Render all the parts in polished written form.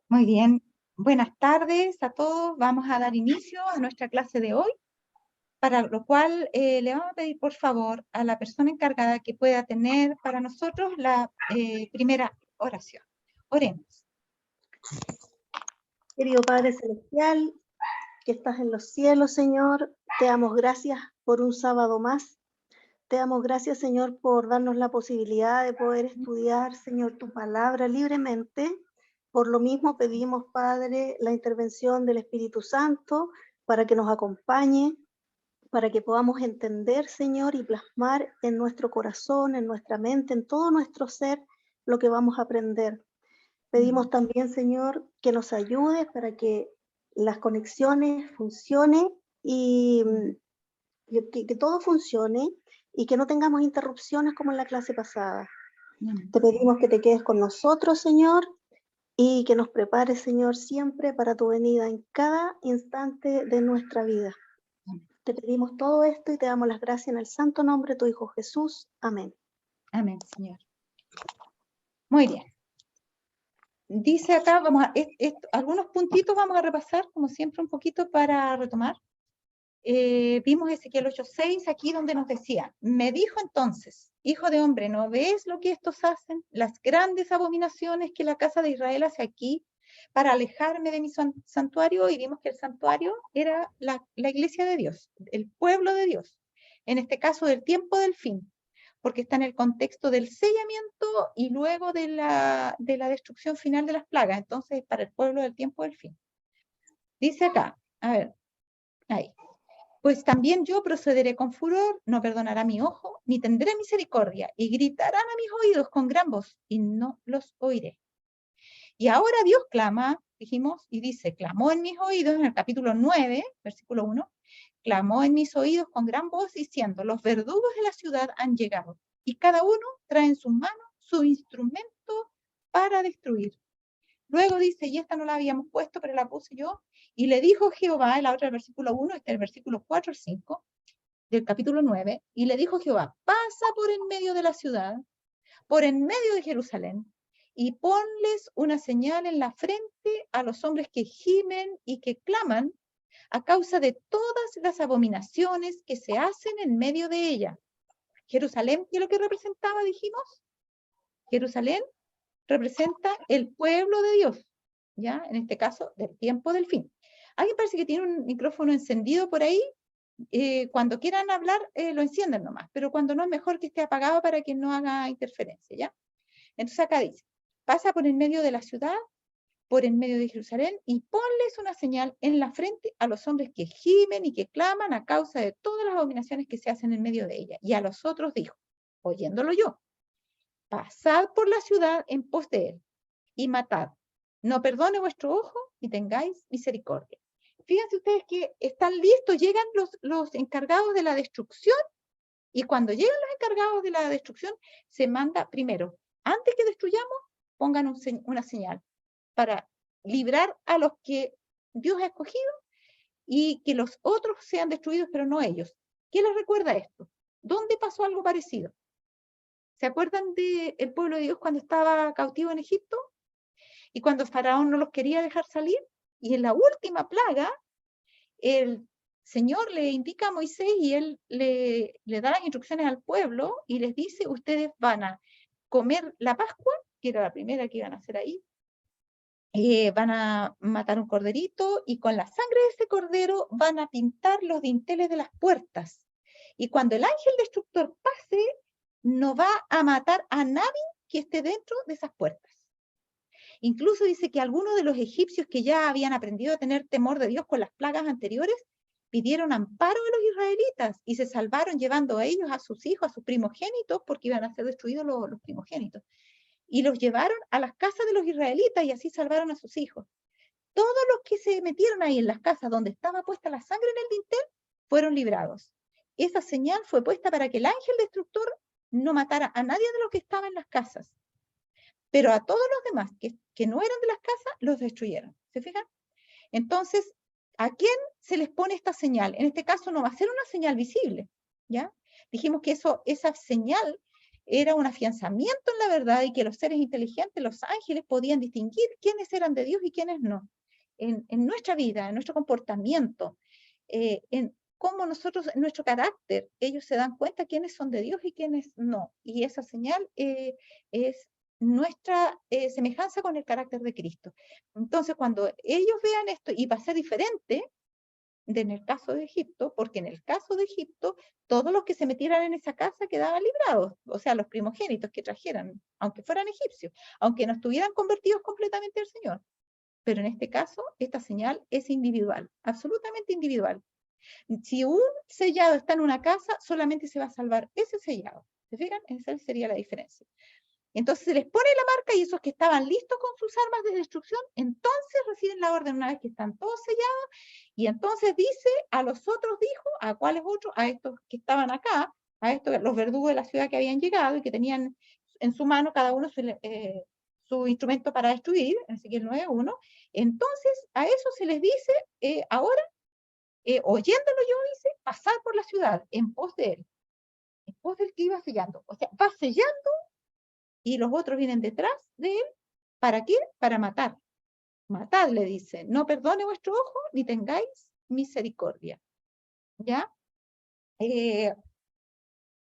Muy bien, buenas tardes a todos. Vamos a dar inicio a nuestra clase de hoy, para lo cual le vamos a pedir por favor a la persona encargada que pueda tener para nosotros la primera oración. Oremos. Querido Padre Celestial, que estás en los cielos, Señor, te damos gracias por un sábado más. Te damos gracias, Señor, por darnos la posibilidad de poder estudiar, Señor, tu palabra libremente. Por lo mismo pedimos, Padre, la intervención del Espíritu Santo para que nos acompañe, para que podamos entender, Señor, y plasmar en nuestro corazón, en nuestra mente, en todo nuestro ser, lo que vamos a aprender. Pedimos también, Señor, que nos ayudes para que las conexiones funcionen y que todo funcione y que no tengamos interrupciones como en la clase pasada. Te pedimos que te quedes con nosotros, Señor, y que nos prepares, Señor, siempre para tu venida en cada instante de nuestra vida. Te pedimos todo esto y te damos las gracias en el santo nombre de tu Hijo Jesús. Amén. Amén, Señor. Muy bien. Dice acá, algunos puntitos vamos a repasar, como siempre, un poquito para retomar. Vimos Ezequiel 8:6 aquí donde nos decía, me dijo entonces, hijo de hombre, ¿no ves lo que estos hacen? Las grandes abominaciones que la casa de Israel hace aquí para alejarme de mi santuario, y vimos que el santuario era la iglesia de Dios, el pueblo de Dios, en este caso del tiempo del fin, porque está en el contexto del sellamiento y luego de la destrucción final de las plagas, entonces para el pueblo del tiempo del fin. Dice acá, a ver, ahí. Pues también yo procederé con furor, no perdonará mi ojo, ni tendré misericordia, y gritarán a mis oídos con gran voz, y no los oiré. Y ahora Dios clama, dijimos, y dice, clamó en mis oídos, en el capítulo 9, versículo 1, clamó en mis oídos con gran voz, diciendo, los verdugos de la ciudad han llegado, y cada uno trae en sus manos su instrumento para destruir. Luego dice, y esta no la habíamos puesto, pero la puse yo, y le dijo Jehová, la otra del versículo 1, este es el versículo 4 al 5, del capítulo 9, y le dijo Jehová, pasa por en medio de la ciudad, por en medio de Jerusalén, y ponles una señal en la frente a los hombres que gimen y que claman a causa de todas las abominaciones que se hacen en medio de ella. Jerusalén, ¿qué es lo que representaba, dijimos? Jerusalén representa el pueblo de Dios, ¿ya? En este caso, del tiempo del fin. ¿Alguien parece que tiene un micrófono encendido por ahí? Cuando quieran hablar, lo encienden nomás, pero cuando no es mejor que esté apagado para que no haga interferencia, ¿ya? Entonces acá dice, pasa por en medio de la ciudad, por en medio de Jerusalén, y ponles una señal en la frente a los hombres que gimen y que claman a causa de todas las abominaciones que se hacen en medio de ella. Y a los otros dijo, oyéndolo yo, pasad por la ciudad en pos de él, y matad. No perdone vuestro ojo, y tengáis misericordia. Fíjense ustedes que están listos, llegan los encargados de la destrucción, y cuando llegan los encargados de la destrucción, se manda primero, antes que destruyamos, pongan una señal para librar a los que Dios ha escogido y que los otros sean destruidos, pero no ellos. ¿Qué les recuerda esto? ¿Dónde pasó algo parecido? ¿Se acuerdan del pueblo de Dios cuando estaba cautivo en Egipto? Y cuando Faraón no los quería dejar salir, y en la última plaga, el Señor le indica a Moisés y él le da las instrucciones al pueblo y les dice, ustedes van a comer la Pascua, que era la primera que iban a hacer ahí, van a matar un corderito y con la sangre de ese cordero van a pintar los dinteles de las puertas. Y cuando el ángel destructor pase, no va a matar a nadie que esté dentro de esas puertas. Incluso dice que algunos de los egipcios que ya habían aprendido a tener temor de Dios con las plagas anteriores, pidieron amparo a los israelitas y se salvaron llevando a ellos, a sus hijos, a sus primogénitos, porque iban a ser destruidos los primogénitos. Y los llevaron a las casas de los israelitas y así salvaron a sus hijos. Todos los que se metieron ahí en las casas donde estaba puesta la sangre en el dintel, fueron librados. Esa señal fue puesta para que el ángel destructor no matara a nadie de los que estaban en las casas. Pero a todos los demás que no eran de las casas, los destruyeron. ¿Se fijan? Entonces, ¿a quién se les pone esta señal? En este caso no va a ser una señal visible, ¿ya? Dijimos que esa señal era un afianzamiento en la verdad y que los seres inteligentes, los ángeles, podían distinguir quiénes eran de Dios y quiénes no. En nuestra vida, en nuestro comportamiento, en cómo nosotros, en nuestro carácter, ellos se dan cuenta quiénes son de Dios y quiénes no. Y esa señal es nuestra semejanza con el carácter de Cristo. Entonces, cuando ellos vean esto, y va a ser diferente en el caso de Egipto, porque en el caso de Egipto, todos los que se metieran en esa casa quedaban librados, o sea, los primogénitos que trajeran, aunque fueran egipcios, aunque no estuvieran convertidos completamente al Señor. Pero en este caso, esta señal es individual, absolutamente individual. Si un sellado está en una casa, solamente se va a salvar ese sellado. ¿Se fijan? Esa sería la diferencia. Entonces se les pone la marca y esos que estaban listos con sus armas de destrucción, entonces reciben la orden una vez que están todos sellados, y entonces dice a los otros, dijo, ¿a cuáles otros? A estos que estaban acá, a estos, los verdugos de la ciudad que habían llegado y que tenían en su mano cada uno su instrumento para destruir, en Ezequiel 9:1. Entonces a eso se les dice, ahora, oyéndolo yo, dice, pasar por la ciudad en pos de él, en pos del que iba sellando. O sea, va sellando y los otros vienen detrás de él. ¿Para qué? Para matar. Matad, le dice, no perdone vuestro ojo ni tengáis misericordia. ¿Ya?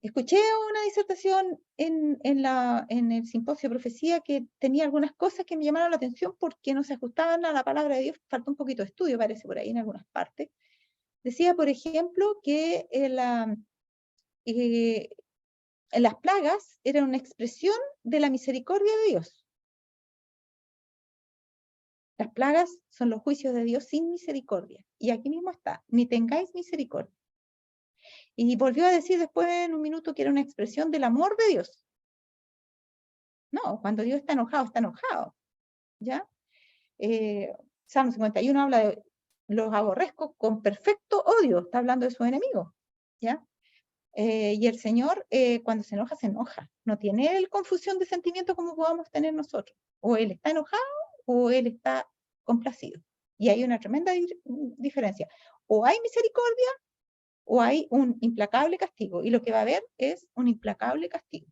Escuché una disertación en el simposio de profecía que tenía algunas cosas que me llamaron la atención porque no se ajustaban a la palabra de Dios. Faltó un poquito de estudio, parece, por ahí en algunas partes. Decía, por ejemplo, que las plagas eran una expresión de la misericordia de Dios. Las plagas son los juicios de Dios sin misericordia. Y aquí mismo está, ni tengáis misericordia. Y volvió a decir después en un minuto que era una expresión del amor de Dios. No, cuando Dios está enojado, está enojado. ¿Ya? Salmo 51 habla de los aborrezco con perfecto odio, está hablando de sus enemigos. ¿Ya? Y el Señor, cuando se enoja. No tiene él confusión de sentimientos como podamos tener nosotros. O él está enojado o él está complacido. Y hay una tremenda diferencia. O hay misericordia o hay un implacable castigo. Y lo que va a haber es un implacable castigo.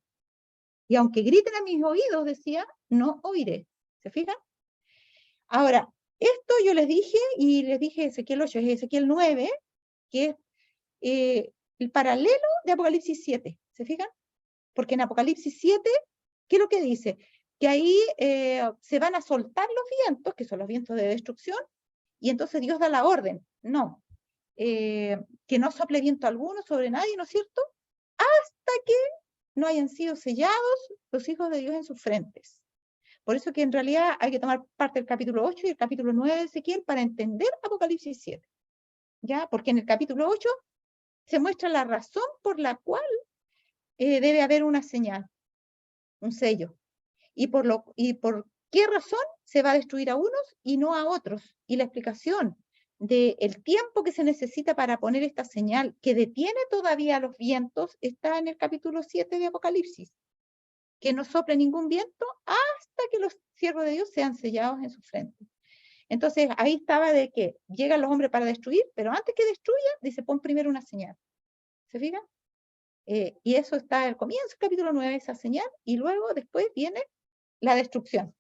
Y aunque griten a mis oídos, decía, no oiré. ¿Se fijan? Ahora, esto yo les dije Ezequiel 8, es Ezequiel 9, que es el paralelo de Apocalipsis 7. ¿Se fijan? Porque en Apocalipsis 7, ¿qué es lo que dice? Que ahí se van a soltar los vientos, que son los vientos de destrucción, y entonces Dios da la orden. No, que no sople viento alguno sobre nadie, ¿no es cierto? Hasta que no hayan sido sellados los hijos de Dios en sus frentes. Por eso que en realidad hay que tomar parte del capítulo 8 y el capítulo 9 de Ezequiel para entender Apocalipsis 7. ¿Ya? Porque en el capítulo 8 se muestra la razón por la cual debe haber una señal, un sello. Y por qué razón se va a destruir a unos y no a otros. Y la explicación del tiempo que se necesita para poner esta señal, que detiene todavía los vientos, está en el capítulo 7 de Apocalipsis. Que no sople ningún viento hasta que los siervos de Dios sean sellados en su frente. Entonces, ahí estaba de que llegan los hombres para destruir, pero antes que destruyan, dice, pon primero una señal. ¿Se fijan? Y eso está al comienzo del capítulo 9, esa señal, y luego después viene la destrucción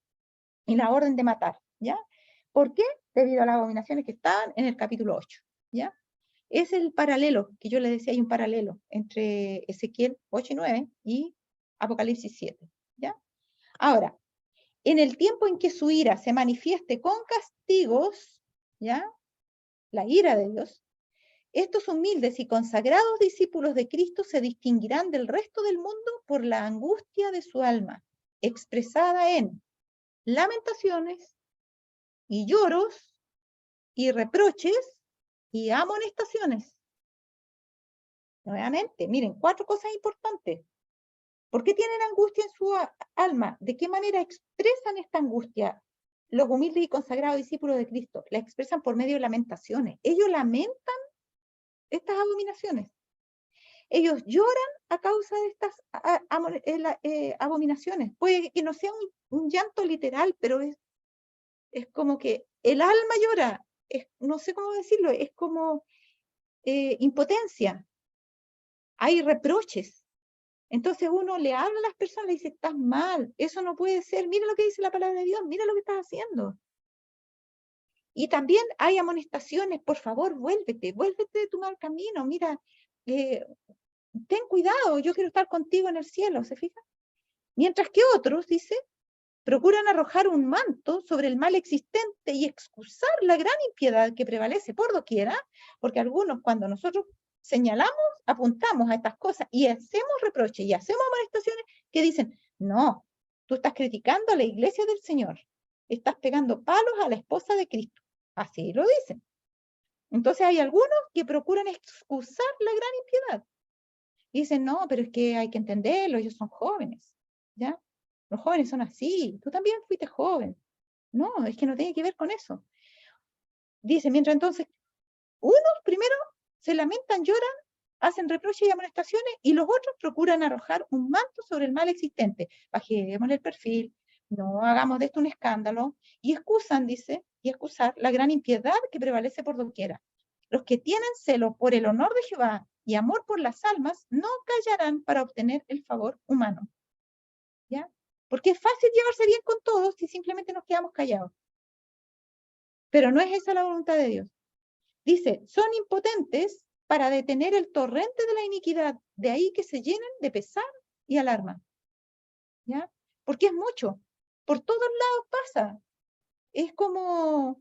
y la orden de matar, ¿ya? ¿Por qué? Debido a las abominaciones que estaban en el capítulo 8, ¿ya? Es el paralelo, que yo les decía, hay un paralelo entre Ezequiel 8 y 9 y Apocalipsis 7, ¿ya? Ahora, en el tiempo en que su ira se manifieste con castigos, ¿ya? La ira de Dios, estos humildes y consagrados discípulos de Cristo se distinguirán del resto del mundo por la angustia de su alma, expresada en lamentaciones y lloros y reproches y amonestaciones. Nuevamente, miren, 4 cosas importantes. ¿Por qué tienen angustia en su alma? ¿De qué manera expresan esta angustia? Los humildes y consagrados discípulos de Cristo la expresan por medio de lamentaciones. Ellos lamentan estas abominaciones. Ellos lloran a causa de estas abominaciones. Puede que no sea un llanto literal, pero es como que el alma llora. No sé cómo decirlo, es como impotencia. Hay reproches. Entonces uno le habla a las personas, le dice, estás mal, eso no puede ser, mira lo que dice la palabra de Dios, mira lo que estás haciendo. Y también hay amonestaciones, por favor, vuélvete de tu mal camino, mira, ten cuidado, yo quiero estar contigo en el cielo, ¿se fijan? Mientras que otros, dice, procuran arrojar un manto sobre el mal existente y excusar la gran impiedad que prevalece por doquiera, porque algunos cuando nosotros señalamos, apuntamos a estas cosas y hacemos reproches y hacemos amonestaciones que dicen, no, tú estás criticando a la iglesia del Señor, estás pegando palos a la esposa de Cristo, así lo dicen. Entonces hay algunos que procuran excusar la gran impiedad. Y dicen, no, pero es que hay que entenderlo, ellos son jóvenes, ¿ya? Los jóvenes son así, tú también fuiste joven. No, es que no tiene que ver con eso. Dice, mientras entonces, unos primero se lamentan, lloran, hacen reproches y amonestaciones, y los otros procuran arrojar un manto sobre el mal existente. Bajemos el perfil, no hagamos de esto un escándalo, y excusan, dice, y excusar la gran impiedad que prevalece por doquiera. Los que tienen celo por el honor de Jehová y amor por las almas, no callarán para obtener el favor humano. ¿Ya? Porque es fácil llevarse bien con todos si simplemente nos quedamos callados. Pero no es esa la voluntad de Dios. Dice, son impotentes para detener el torrente de la iniquidad, de ahí que se llenen de pesar y alarma. ¿Ya? Porque es mucho. Por todos lados pasa. Es como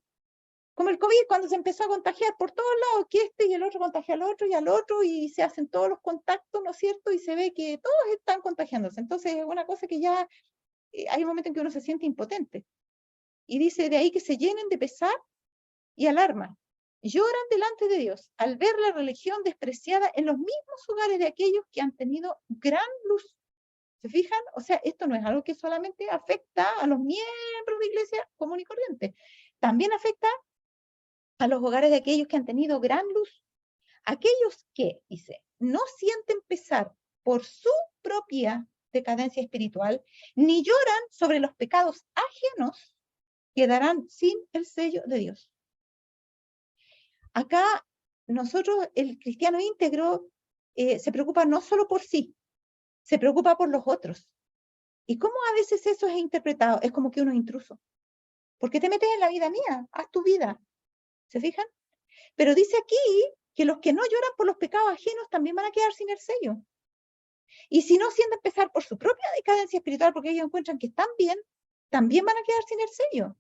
el COVID cuando se empezó a contagiar por todos lados, que este y el otro contagia al otro y al otro y se hacen todos los contactos, ¿no es cierto? Y se ve que todos están contagiándose. Entonces es una cosa que ya hay un momento en que uno se siente impotente. Y dice de ahí que se llenen de pesar y alarma. Lloran delante de Dios al ver la religión despreciada en los mismos hogares de aquellos que han tenido gran luz. ¿Se fijan? O sea, esto no es algo que solamente afecta a los miembros de iglesia común y corriente. También afecta a los hogares de aquellos que han tenido gran luz. Aquellos que, dice, no sienten pesar por su propia decadencia espiritual, ni lloran sobre los pecados ajenos, quedarán sin el sello de Dios. Acá nosotros, el cristiano íntegro, se preocupa no solo por sí, se preocupa por los otros. ¿Y cómo a veces eso es interpretado? Es como que uno es intruso. ¿Por qué te metes en la vida mía? Haz tu vida. ¿Se fijan? Pero dice aquí que los que no lloran por los pecados ajenos también van a quedar sin el sello. Y si no sienten pesar por su propia decadencia espiritual, porque ellos encuentran que están bien, también van a quedar sin el sello.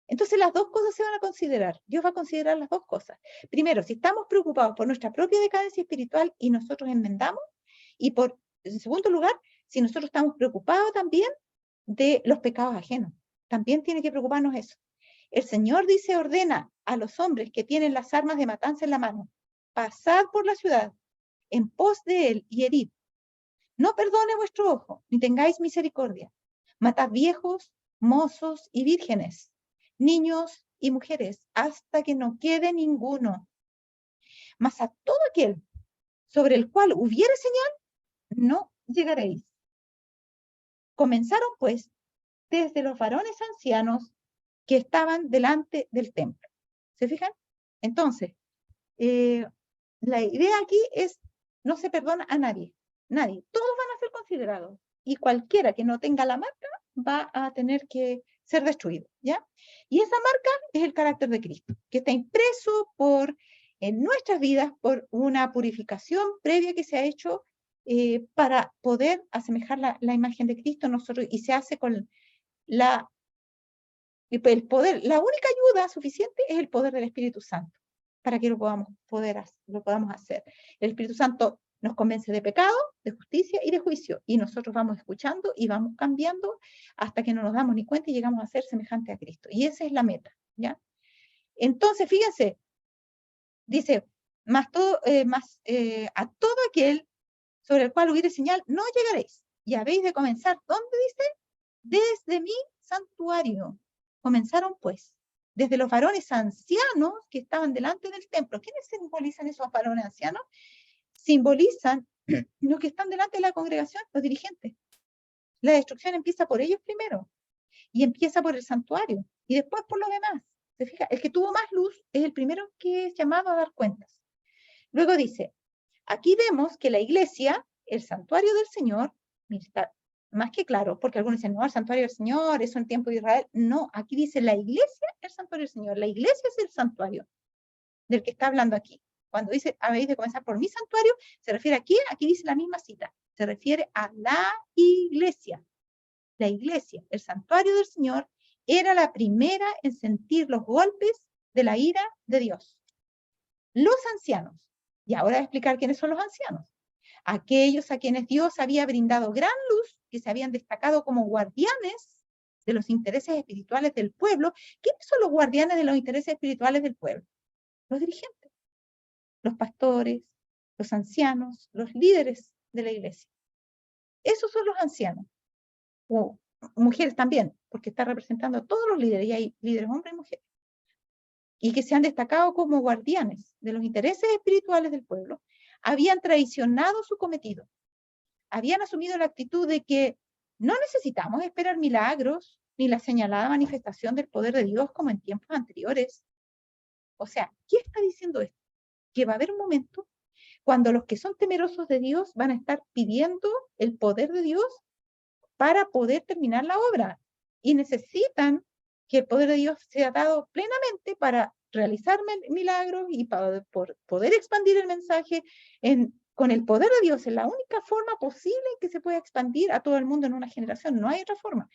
Entonces las dos cosas se van a considerar. Dios va a considerar las dos cosas. Primero, si estamos preocupados por nuestra propia decadencia espiritual y nosotros enmendamos, y en segundo lugar, si nosotros estamos preocupados también de los pecados ajenos. También tiene que preocuparnos eso. El Señor dice, ordena a los hombres que tienen las armas de matanza en la mano, pasad por la ciudad en pos de él y herid. No perdone vuestro ojo, ni tengáis misericordia. Matad viejos, mozos y vírgenes, niños y mujeres, hasta que no quede ninguno. Mas a todo aquel sobre el cual hubiere señal, no llegaréis. Comenzaron, pues, desde los varones ancianos que estaban delante del templo. ¿Se fijan? Entonces, la idea aquí es, no se perdona a nadie. Nadie. Todos van a ser considerados. Y cualquiera que no tenga la marca va a tener que ser destruido, ¿ya? Y esa marca es el carácter de Cristo, que está impreso en nuestras vidas por una purificación previa que se ha hecho para poder asemejar la imagen de Cristo nosotros, y se hace con el poder. La única ayuda suficiente es el poder del Espíritu Santo para que lo podamos hacer. El Espíritu Santo nos convence de pecado, de justicia y de juicio, y nosotros vamos escuchando y vamos cambiando hasta que no nos damos ni cuenta y llegamos a ser semejante a Cristo. Y esa es la meta, ¿ya? Entonces, fíjense, dice, a todo aquel sobre el cual hubiere señal, no llegaréis, y habéis de comenzar, ¿dónde dice? Desde mi santuario. Comenzaron, pues, desde los varones ancianos que estaban delante del templo. ¿Quiénes simbolizan esos varones ancianos? Simbolizan los que están delante de la congregación, los dirigentes. La destrucción empieza por ellos primero, y empieza por el santuario, y después por lo demás. ¿Se fija? El que tuvo más luz es el primero que es llamado a dar cuentas. Luego dice, aquí vemos que la iglesia el santuario del Señor, mira, está más que claro, porque algunos dicen, no, el santuario del Señor, eso en tiempo de Israel. No, aquí dice la iglesia, el santuario del Señor. La iglesia es el santuario del que está hablando aquí. Cuando dice, habéis de comenzar por mi santuario, se refiere aquí dice la misma cita, se refiere a la iglesia. La iglesia, el santuario del Señor, era la primera en sentir los golpes de la ira de Dios. Los ancianos, y ahora voy a explicar quiénes son los ancianos, aquellos a quienes Dios había brindado gran luz, que se habían destacado como guardianes de los intereses espirituales del pueblo. ¿Quiénes son los guardianes de los intereses espirituales del pueblo? Los dirigentes, los pastores, los ancianos, los líderes de la iglesia. Esos son los ancianos. O mujeres también, porque está representando a todos los líderes, y hay líderes hombres y mujeres. Y que se han destacado como guardianes de los intereses espirituales del pueblo, habían traicionado su cometido. Habían asumido la actitud de que no necesitamos esperar milagros ni la señalada manifestación del poder de Dios como en tiempos anteriores. O sea, ¿qué está diciendo esto? Que va a haber un momento cuando los que son temerosos de Dios van a estar pidiendo el poder de Dios para poder terminar la obra. Y necesitan que el poder de Dios sea dado plenamente para realizar milagros y para poder expandir el mensaje con el poder de Dios. Es la única forma posible en que se pueda expandir a todo el mundo en una generación. No hay otra forma.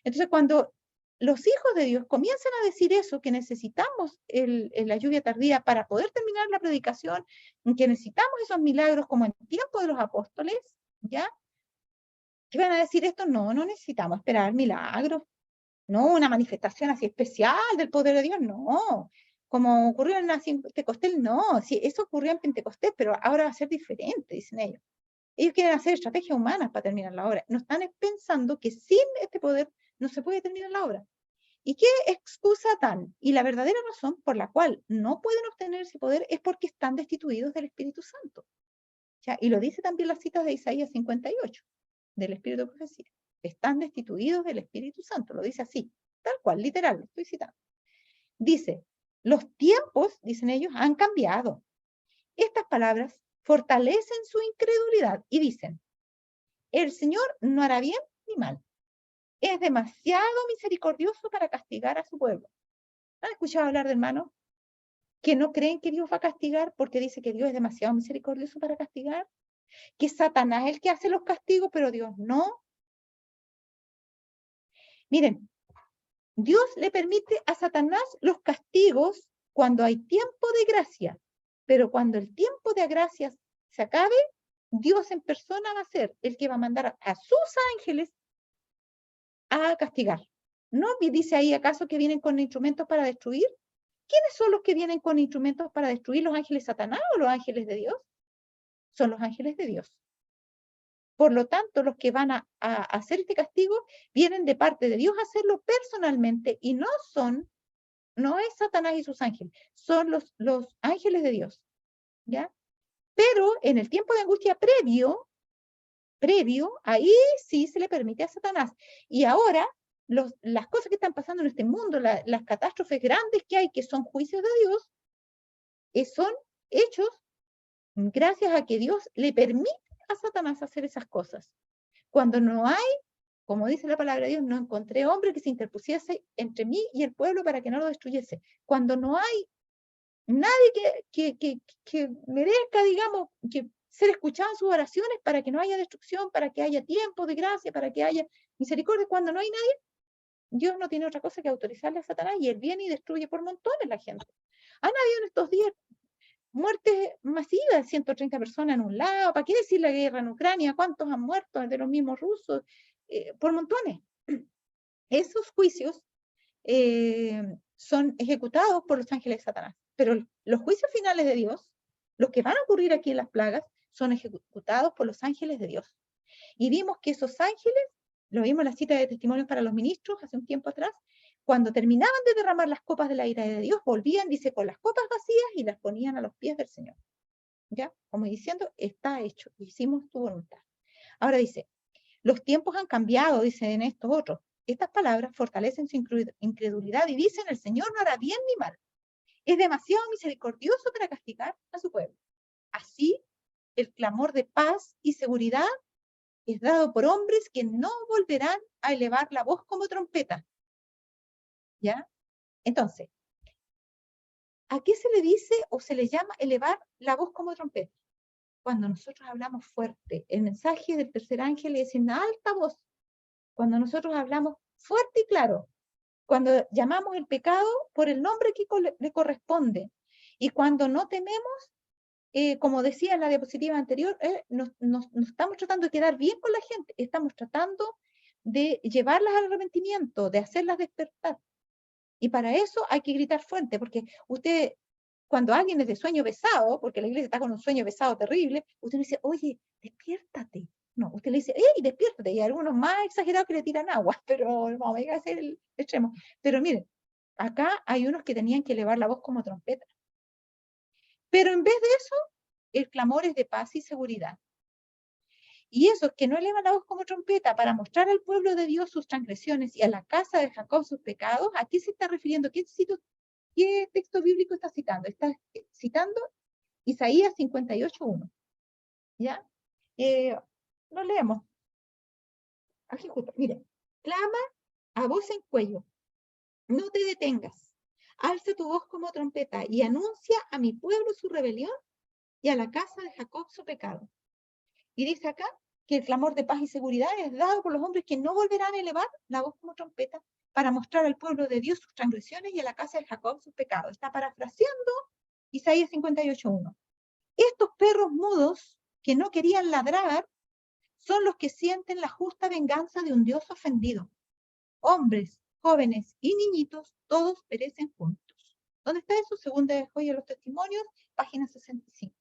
Entonces, cuando los hijos de Dios comienzan a decir eso, que necesitamos la lluvia tardía para poder terminar la predicación, que necesitamos esos milagros como en tiempo de los apóstoles, ¿ya? ¿Qué van a decir esto? No, no necesitamos esperar milagros, no una manifestación así especial del poder de Dios, no. Como ocurrió en la Pentecostés, no. Sí, eso ocurrió en Pentecostés, pero ahora va a ser diferente, dicen ellos. Ellos quieren hacer estrategias humanas para terminar la obra. No están pensando que sin este poder no se puede terminar la obra. ¿Y qué excusa dan? Y la verdadera razón por la cual no pueden obtener ese poder es porque están destituidos del Espíritu Santo. ¿Ya? Y lo dice también las citas de Isaías 58, del Espíritu de Profecía. Están destituidos del Espíritu Santo, lo dice así, tal cual, literal, lo estoy citando. Dice, los tiempos, dicen ellos, han cambiado. Estas palabras fortalecen su incredulidad y dicen, el Señor no hará bien ni mal. Es demasiado misericordioso para castigar a su pueblo. ¿Han escuchado hablar de hermanos que no creen que Dios va a castigar porque dice que Dios es demasiado misericordioso para castigar? Que es Satanás el que hace los castigos, pero Dios no. Miren, Dios le permite a Satanás los castigos cuando hay tiempo de gracia, pero cuando el tiempo de gracia se acabe, Dios en persona va a ser el que va a mandar a sus ángeles a castigar. ¿No dice ahí acaso que vienen con instrumentos para destruir? ¿Quiénes son los que vienen con instrumentos para destruir? ¿Los ángeles de Satanás o los ángeles de Dios? Son los ángeles de Dios. Por lo tanto, los que van a hacer este castigo vienen de parte de Dios a hacerlo personalmente y no es Satanás y sus ángeles, son los ángeles de Dios, ¿ya? Pero en el tiempo de angustia previo, ahí sí se le permite a Satanás. Y ahora, las cosas que están pasando en este mundo, las catástrofes grandes que hay, que son juicios de Dios, son hechos gracias a que Dios le permite a Satanás hacer esas cosas. Cuando no hay, como dice la palabra de Dios, no encontré hombre que se interpusiese entre mí y el pueblo para que no lo destruyese. Cuando no hay nadie que merezca, digamos, que ser escuchado en sus oraciones para que no haya destrucción, para que haya tiempo de gracia, para que haya misericordia, cuando no hay nadie, Dios no tiene otra cosa que autorizarle a Satanás y él viene y destruye por montones la gente. Han habido en estos días muertes masivas, 130 personas en un lado, ¿para qué decir la guerra en Ucrania? ¿Cuántos han muerto de los mismos rusos? Por montones. Esos juicios son ejecutados por los ángeles de Satanás, pero los juicios finales de Dios, los que van a ocurrir aquí en las plagas, son ejecutados por los ángeles de Dios. Y vimos que esos ángeles, lo vimos en la cita de testimonios para los ministros hace un tiempo atrás, cuando terminaban de derramar las copas de la ira de Dios, volvían, dice, con las copas vacías y las ponían a los pies del Señor. ¿Ya? Como diciendo, está hecho, hicimos tu voluntad. Ahora dice, los tiempos han cambiado, dicen estos otros. Estas palabras fortalecen su incredulidad y dicen, el Señor no hará bien ni mal. Es demasiado misericordioso para castigar a su pueblo. Así el clamor de paz y seguridad es dado por hombres que no volverán a elevar la voz como trompeta. ¿Ya? Entonces, ¿a qué se le dice o se le llama elevar la voz como trompeta? Cuando nosotros hablamos fuerte. El mensaje del tercer ángel es en alta voz. Cuando nosotros hablamos fuerte y claro. Cuando llamamos el pecado por el nombre que le corresponde. Y cuando no tememos, como decía en la diapositiva anterior, nos estamos tratando de quedar bien con la gente. Estamos tratando de llevarlas al arrepentimiento, de hacerlas despertar. Y para eso hay que gritar fuerte, porque usted, cuando alguien es de sueño pesado, porque la iglesia está con un sueño pesado terrible, usted le dice, oye, despiértate. No, usted le dice, ¡ey, despiértate! Y hay algunos más exagerados que le tiran agua, pero no, venga a ser el extremo. Pero miren, acá hay unos que tenían que elevar la voz como trompeta. Pero en vez de eso, el clamor es de paz y seguridad. Y esos que no elevan la voz como trompeta para mostrar al pueblo de Dios sus transgresiones y a la casa de Jacob sus pecados, ¿a qué se está refiriendo? ¿Qué texto bíblico está citando? Está citando Isaías 58:1. ¿Ya? Lo leemos. Aquí justo, miren. Clama a voz en cuello. No te detengas. Alza tu voz como trompeta y anuncia a mi pueblo su rebelión y a la casa de Jacob su pecado. Y dice acá que el clamor de paz y seguridad es dado por los hombres que no volverán a elevar la voz como trompeta para mostrar al pueblo de Dios sus transgresiones y a la casa de Jacob sus pecados. Está parafraseando Isaías 58:1. Estos perros mudos que no querían ladrar son los que sienten la justa venganza de un Dios ofendido. Hombres, jóvenes y niñitos, todos perecen juntos. ¿Dónde está eso? Segunda de Joya de los Testimonios, página 65.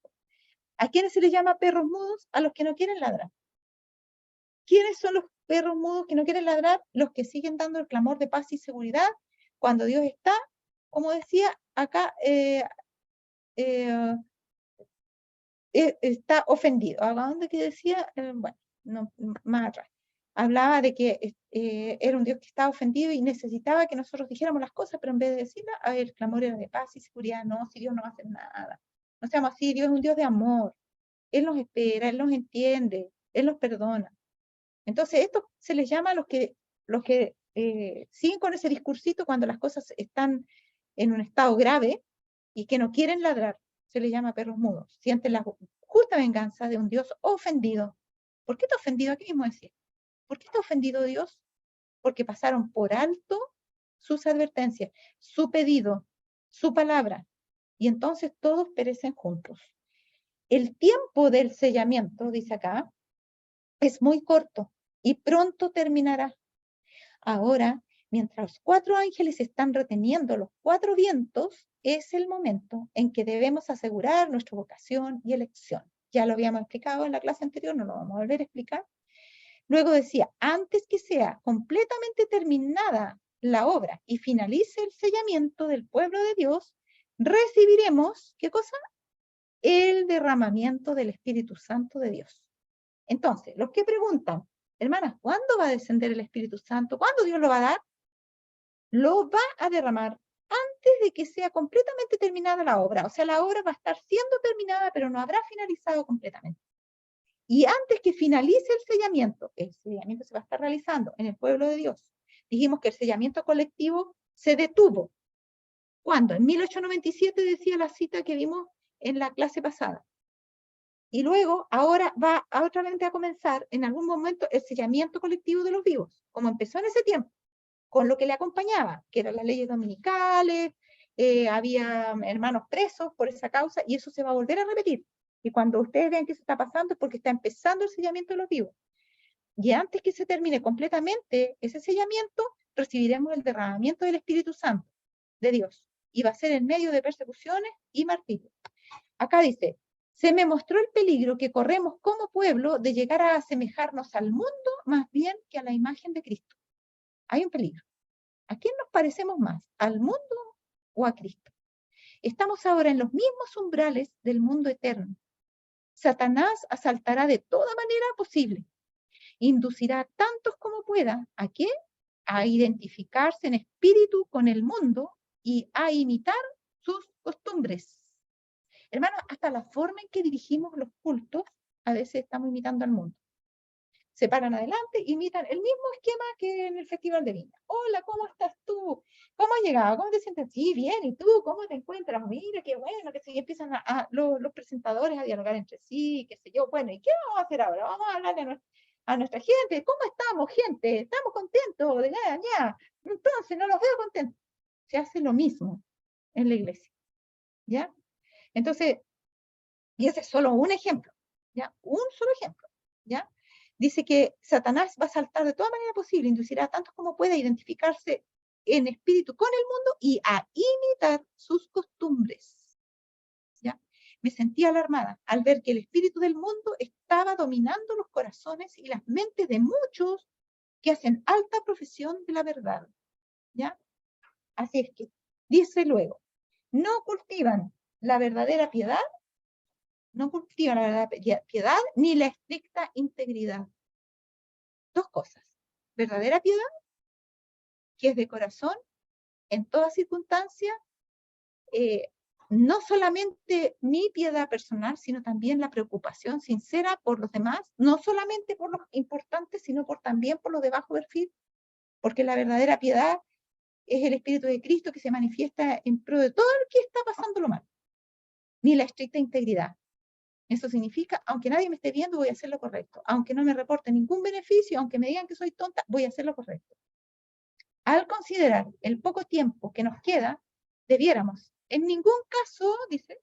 ¿A quiénes se les llama perros mudos? A los que no quieren ladrar. ¿Quiénes son los perros mudos que no quieren ladrar? Los que siguen dando el clamor de paz y seguridad cuando Dios está, como decía acá, está ofendido. ¿A dónde que decía? Bueno, no, más atrás. Hablaba de que era un Dios que estaba ofendido y necesitaba que nosotros dijéramos las cosas, pero en vez de decirlas, el clamor era de paz y seguridad. No, si Dios no va a hacer nada. No seamos así, Dios es un Dios de amor. Él nos espera, Él nos entiende, Él nos perdona. Entonces, esto se les llama a los que siguen con ese discursito cuando las cosas están en un estado grave y que no quieren ladrar. Se les llama perros mudos. Sienten la justa venganza de un Dios ofendido. ¿Por qué está ofendido? Aquí mismo decía. ¿Por qué está ofendido Dios? Porque pasaron por alto sus advertencias, su pedido, su palabra. Y entonces todos perecen juntos. El tiempo del sellamiento, dice acá, es muy corto y pronto terminará. Ahora, mientras los 4 ángeles están reteniendo los 4 vientos, es el momento en que debemos asegurar nuestra vocación y elección. Ya lo habíamos explicado en la clase anterior, no lo vamos a volver a explicar. Luego decía, antes que sea completamente terminada la obra y finalice el sellamiento del pueblo de Dios, recibiremos, ¿qué cosa? El derramamiento del Espíritu Santo de Dios. Entonces, los que preguntan, hermanas, ¿cuándo va a descender el Espíritu Santo? ¿Cuándo Dios lo va a dar? Lo va a derramar antes de que sea completamente terminada la obra. O sea, la obra va a estar siendo terminada, pero no habrá finalizado completamente. Y antes que finalice el sellamiento se va a estar realizando en el pueblo de Dios. Dijimos que el sellamiento colectivo se detuvo. ¿Cuándo? En 1897 decía la cita que vimos en la clase pasada. Y luego, ahora va otra vez a comenzar en algún momento el sellamiento colectivo de los vivos, como empezó en ese tiempo, con lo que le acompañaba, que eran las leyes dominicales, había hermanos presos por esa causa, y eso se va a volver a repetir. Y cuando ustedes vean que eso está pasando es porque está empezando el sellamiento de los vivos. Y antes que se termine completamente ese sellamiento, recibiremos el derramamiento del Espíritu Santo de Dios. Y va a ser en medio de persecuciones y martirios. Acá dice, se me mostró el peligro que corremos como pueblo de llegar a asemejarnos al mundo más bien que a la imagen de Cristo. Hay un peligro. ¿A quién nos parecemos más? ¿Al mundo o a Cristo? Estamos ahora en los mismos umbrales del mundo eterno. Satanás asaltará de toda manera posible. Inducirá a tantos como pueda. ¿A qué? A identificarse en espíritu con el mundo y a imitar sus costumbres. Hermanos, hasta la forma en que dirigimos los cultos, a veces estamos imitando al mundo. Se paran adelante, imitan el mismo esquema que en el Festival de Viña. Hola, ¿cómo estás tú? ¿Cómo has llegado? ¿Cómo te sientes? Sí, bien, ¿y tú? ¿Cómo te encuentras? Mira, qué bueno, que sé, y empiezan los presentadores a dialogar entre sí, qué sé yo. Bueno, ¿y qué vamos a hacer ahora? Vamos a hablarle a nuestra gente. ¿Cómo estamos, gente? ¿Estamos contentos? De ya. Entonces, no los veo contentos. Se hace lo mismo en la iglesia, ¿ya? Entonces, y ese es solo un ejemplo, ¿ya? Un solo ejemplo, ¿ya? Dice que Satanás va a saltar de toda manera posible, inducirá a tantos como pueda a identificarse en espíritu con el mundo y a imitar sus costumbres, ¿ya? Me sentí alarmada al ver que el espíritu del mundo estaba dominando los corazones y las mentes de muchos que hacen alta profesión de la verdad, ¿ya? Así es que, dice luego, no cultivan la verdadera piedad, no cultivan la verdadera piedad ni la estricta integridad. Dos cosas. Verdadera piedad, que es de corazón, en toda circunstancia, no solamente mi piedad personal, sino también la preocupación sincera por los demás, no solamente por los importantes, sino también por los de bajo perfil, porque la verdadera piedad es el Espíritu de Cristo que se manifiesta en pro de todo el que está pasándolo mal. Ni la estricta integridad. Eso significa, aunque nadie me esté viendo, voy a hacer lo correcto. Aunque no me reporte ningún beneficio, aunque me digan que soy tonta, voy a hacer lo correcto. Al considerar el poco tiempo que nos queda, debiéramos, en ningún caso, dice,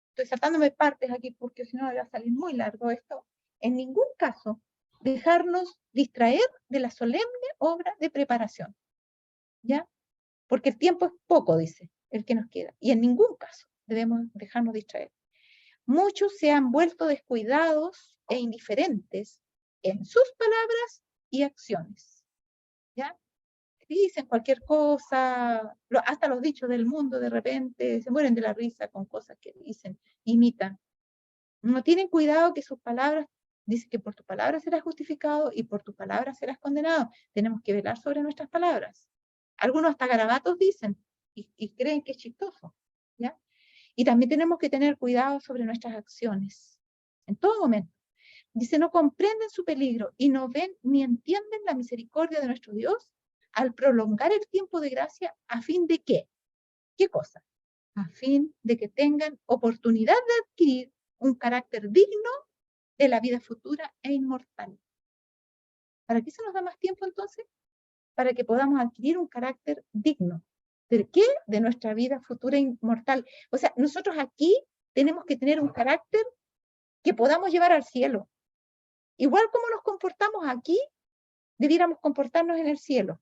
estoy saltándome partes aquí porque si no me va a salir muy largo esto, en ningún caso dejarnos distraer de la solemne obra de preparación, ¿ya? Porque el tiempo es poco, dice, el que nos queda, y en ningún caso debemos dejarnos distraer. Muchos se han vuelto descuidados e indiferentes en sus palabras y acciones, ¿ya? Dicen cualquier cosa, hasta los dichos del mundo de repente se mueren de la risa con cosas que dicen, imitan. No tienen cuidado que sus palabras, dice que por tu palabra serás justificado y por tu palabra serás condenado. Tenemos que velar sobre nuestras palabras. Algunos hasta garabatos dicen y creen que es chistoso, ¿ya? Y también tenemos que tener cuidado sobre nuestras acciones, en todo momento. Dice, no comprenden su peligro y no ven ni entienden la misericordia de nuestro Dios al prolongar el tiempo de gracia a fin de ¿qué? ¿Qué cosa? A fin de que tengan oportunidad de adquirir un carácter digno de la vida futura e inmortal. ¿Para qué se nos da más tiempo entonces? Para que podamos adquirir un carácter digno. ¿De qué? De nuestra vida futura e inmortal. O sea, nosotros aquí tenemos que tener un carácter que podamos llevar al cielo. Igual como nos comportamos aquí, debiéramos comportarnos en el cielo.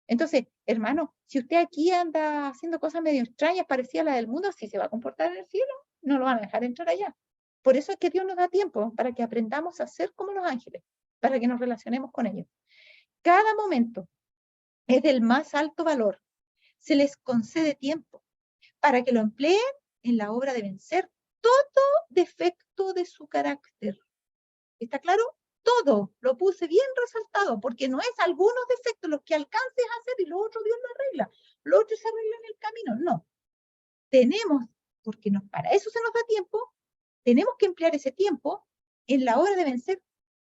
Entonces, hermano, si usted aquí anda haciendo cosas medio extrañas, parecidas a la del mundo, si se va a comportar en el cielo, no lo van a dejar entrar allá. Por eso es que Dios nos da tiempo, para que aprendamos a ser como los ángeles, para que nos relacionemos con ellos. Cada momento es del más alto valor. Se les concede tiempo para que lo empleen en la obra de vencer todo defecto de su carácter. ¿Está claro? Todo lo puse bien resaltado, porque no es algunos defectos los que alcances a hacer y lo otro Dios lo arregla. Lo otro se arregla en el camino. No. Tenemos, porque para eso se nos da tiempo, tenemos que emplear ese tiempo en la obra de vencer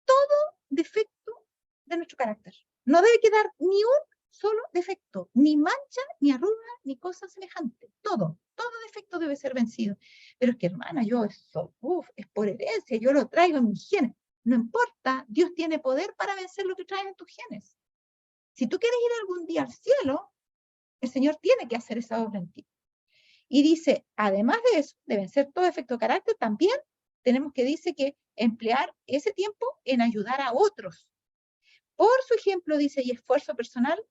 todo defecto de nuestro carácter. No debe quedar ni un solo defecto, ni mancha, ni arruga, ni cosa semejante. Todo defecto debe ser vencido. Pero es que, hermana, yo eso, es por herencia, yo lo traigo en mis genes. No importa, Dios tiene poder para vencer lo que traes en tus genes. Si tú quieres ir algún día al cielo, el Señor tiene que hacer esa obra en ti. Y dice, además de eso, de vencer todo defecto de carácter, también tenemos que, dice que emplear ese tiempo en ayudar a otros. Por su ejemplo, dice, y esfuerzo personal,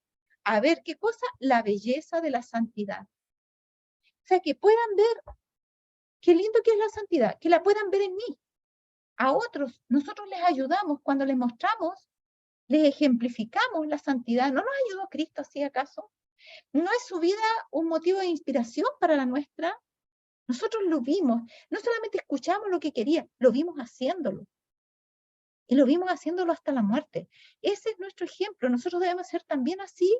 a ver qué cosa, la belleza de la santidad. O sea, que puedan ver qué lindo que es la santidad, que la puedan ver en mí. A otros, nosotros les ayudamos cuando les mostramos, les ejemplificamos la santidad. ¿No nos ayudó Cristo así acaso? ¿No es su vida un motivo de inspiración para la nuestra? Nosotros lo vimos, no solamente escuchamos lo que quería, lo vimos haciéndolo. Y lo vimos haciéndolo hasta la muerte. Ese es nuestro ejemplo. Nosotros debemos ser también así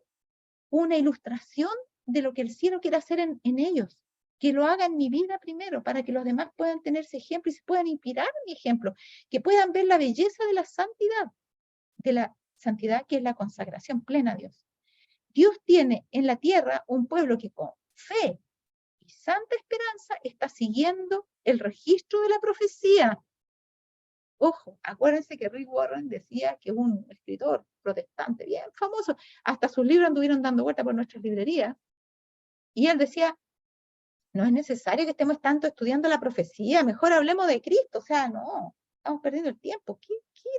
una ilustración de lo que el cielo quiere hacer en ellos. que lo haga en mi vida primero, para que los demás puedan tener ese ejemplo y se puedan inspirar en mi ejemplo, que puedan ver la belleza de la santidad que es la consagración plena a Dios. Dios tiene en la tierra un pueblo que con fe y santa esperanza está siguiendo el registro de la profecía. Ojo, acuérdense que Rick Warren decía que un escritor protestante bien famoso, hasta sus libros anduvieron dando vuelta por nuestras librerías, y él decía, no es necesario que estemos tanto estudiando la profecía, mejor hablemos de Cristo, o sea, no, estamos perdiendo el tiempo,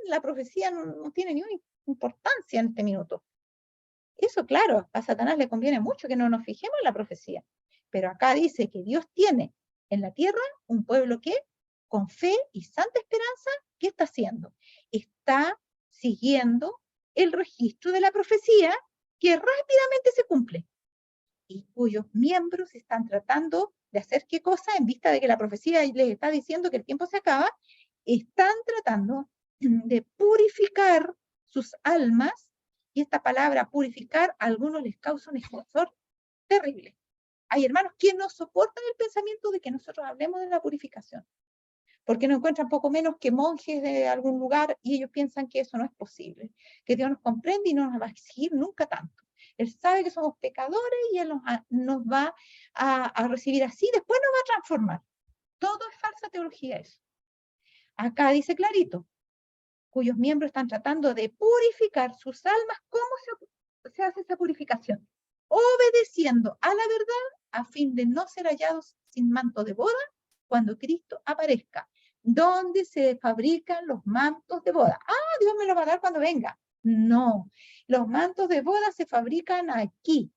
la profecía no tiene ninguna importancia en este minuto. Eso, claro, a Satanás le conviene mucho que no nos fijemos en la profecía, pero acá dice que Dios tiene en la tierra un pueblo que, con fe y santa esperanza, ¿qué está haciendo? Está siguiendo el registro de la profecía que rápidamente se cumple y cuyos miembros están tratando de hacer qué cosa en vista de que la profecía les está diciendo que el tiempo se acaba, están tratando de purificar sus almas, y esta palabra purificar a algunos les causa un escozor terrible. Hay hermanos que no soportan el pensamiento de que nosotros hablemos de la purificación, porque nos encuentran poco menos que monjes de algún lugar y ellos piensan que eso no es posible, que Dios nos comprende y no nos va a exigir nunca tanto. Él sabe que somos pecadores y Él nos va a recibir así, después nos va a transformar. Todo es falsa teología eso. Acá dice clarito, cuyos miembros están tratando de purificar sus almas. ¿Cómo se hace esa purificación? Obedeciendo a la verdad a fin de no ser hallados sin manto de boda cuando Cristo aparezca. ¿Dónde se fabrican los mantos de boda? Ah, Dios me los va a dar cuando venga. No, los mantos de boda se fabrican aquí.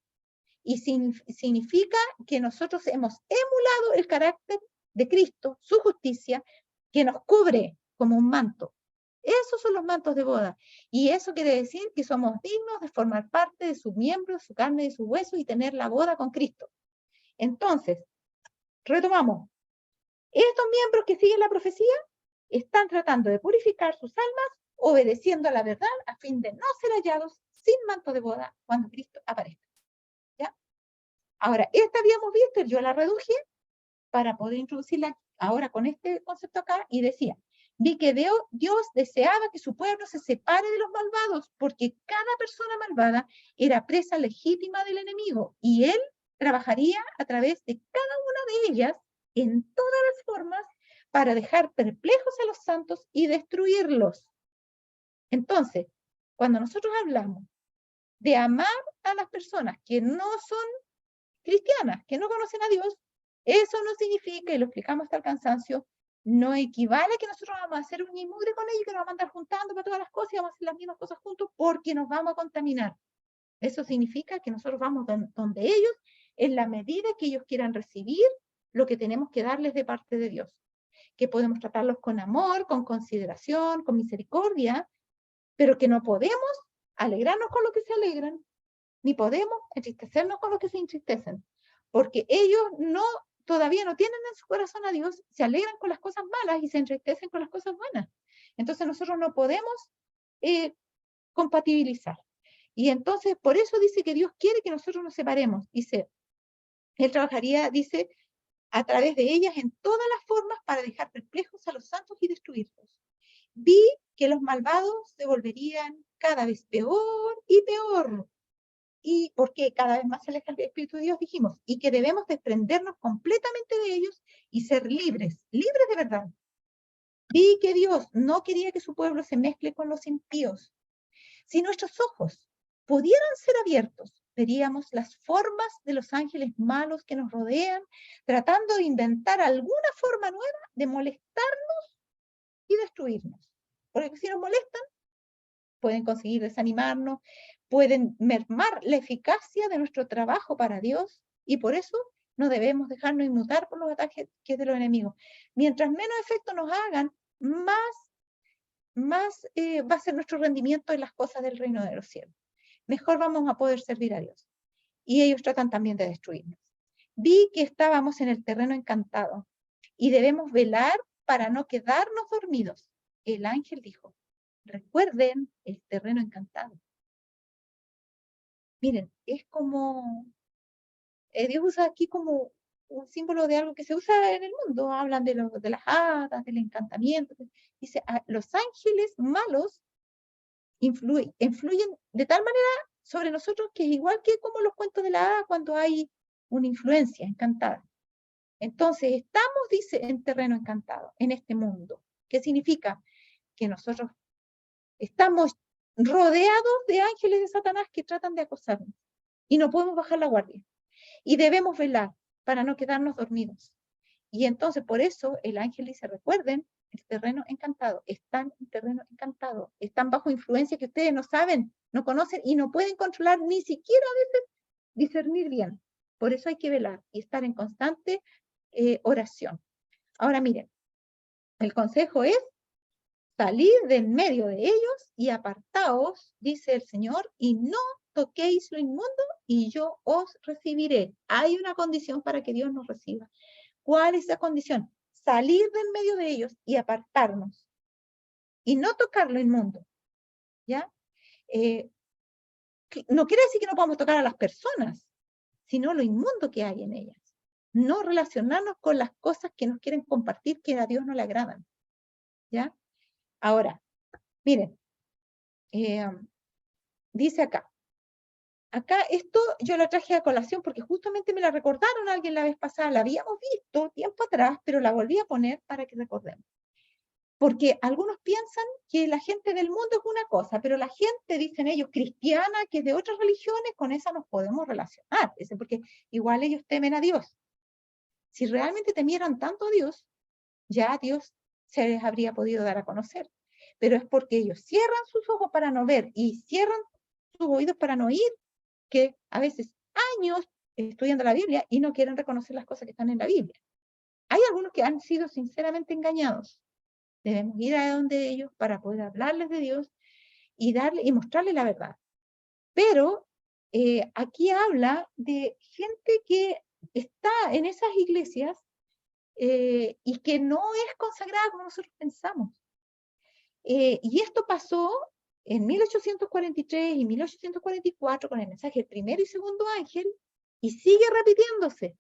Y significa que nosotros hemos emulado el carácter de Cristo, su justicia, que nos cubre como un manto. Esos son los mantos de boda. Y eso quiere decir que somos dignos de formar parte de sus miembros, su carne y su hueso y tener la boda con Cristo. Entonces, retomamos. Estos miembros que siguen la profecía están tratando de purificar sus almas, obedeciendo a la verdad a fin de no ser hallados sin manto de boda cuando Cristo aparezca. ¿Ya? Ahora, esta habíamos visto, yo la reduje para poder introducirla ahora con este concepto acá, y decía, vi que Dios deseaba que su pueblo se separe de los malvados, porque cada persona malvada era presa legítima del enemigo, y él trabajaría a través de cada una de ellas en todas las formas para dejar perplejos a los santos y destruirlos. Entonces, cuando nosotros hablamos de amar a las personas que no son cristianas, que no conocen a Dios, eso no significa, y lo explicamos hasta el cansancio, no equivale a que nosotros vamos a hacer un mugre con ellos, que nos vamos a andar juntando para todas las cosas y vamos a hacer las mismas cosas juntos porque nos vamos a contaminar. Eso significa que nosotros vamos donde ellos, en la medida que ellos quieran recibir lo que tenemos que darles de parte de Dios. Que podemos tratarlos con amor, con consideración, con misericordia, pero que no podemos alegrarnos con lo que se alegran, ni podemos entristecernos con los que se entristecen, porque ellos todavía no tienen en su corazón a Dios, se alegran con las cosas malas y se entristecen con las cosas buenas. Entonces nosotros no podemos compatibilizar. Y entonces por eso dice que Dios quiere que nosotros nos separemos. Dice, Él trabajaría, dice, a través de ellas en todas las formas para dejar perplejos a los santos y destruirlos. Vi que los malvados se volverían cada vez peor y peor, y porque cada vez más se aleja el Espíritu de Dios, dijimos, y que debemos desprendernos completamente de ellos y ser libres, libres de verdad. Vi que Dios no quería que su pueblo se mezcle con los impíos. Si nuestros ojos pudieran ser abiertos, veríamos las formas de los ángeles malos que nos rodean, tratando de inventar alguna forma nueva de molestarnos y destruirnos. Porque si nos molestan, pueden conseguir desanimarnos, pueden mermar la eficacia de nuestro trabajo para Dios, y por eso no debemos dejarnos inmutar por los ataques de los enemigos. Mientras menos efecto nos hagan, más va a ser nuestro rendimiento en las cosas del reino de los cielos. Mejor vamos a poder servir a Dios. Y ellos tratan también de destruirnos. Vi que estábamos en el terreno encantado y debemos velar para no quedarnos dormidos. El ángel dijo, recuerden el terreno encantado. Miren, es como, Dios usa aquí como un símbolo de algo que se usa en el mundo. Hablan de las hadas, del encantamiento. Dice, los ángeles malos influyen de tal manera sobre nosotros que es igual que como los cuentos de la hada cuando hay una influencia encantada. Entonces, estamos, dice, en terreno encantado, en este mundo. ¿Qué significa? Que nosotros estamos rodeados de ángeles de Satanás que tratan de acosarnos y no podemos bajar la guardia. Y debemos velar para no quedarnos dormidos. Y entonces, por eso, el ángel dice, recuerden, el terreno encantado, están en terreno encantado, están bajo influencia que ustedes no saben, no conocen y no pueden controlar, ni siquiera a veces discernir bien. Por eso hay que velar y estar en constante oración. Ahora miren, el consejo es salir de en medio de ellos y apartaos, dice el Señor, y no toquéis lo inmundo y yo os recibiré. Hay una condición para que Dios nos reciba. ¿Cuál es esa condición? Salir de en medio de ellos y apartarnos. Y no tocar lo inmundo. ¿Ya? No quiere decir que no podamos tocar a las personas, sino lo inmundo que hay en ellas. No relacionarnos con las cosas que nos quieren compartir que a Dios no le agradan. ¿Ya? Ahora, miren, dice acá esto yo la traje a colación porque justamente me la recordaron a alguien la vez pasada, la habíamos visto tiempo atrás, pero la volví a poner para que recordemos. Porque algunos piensan que la gente del mundo es una cosa, pero la gente, dicen ellos, cristiana, que es de otras religiones, con esa nos podemos relacionar, porque igual ellos temen a Dios. Si realmente temieran tanto a Dios, ya Dios se les habría podido dar a conocer. Pero es porque ellos cierran sus ojos para no ver y cierran sus oídos para no oír, que a veces años estudiando la Biblia y no quieren reconocer las cosas que están en la Biblia. Hay algunos que han sido sinceramente engañados. Debemos ir a donde ellos para poder hablarles de Dios y mostrarles la verdad. Pero aquí habla de gente que está en esas iglesias y que no es consagrada como nosotros pensamos. Y esto pasó en 1843 y 1844 con el mensaje del primero y segundo ángel y sigue repitiéndose,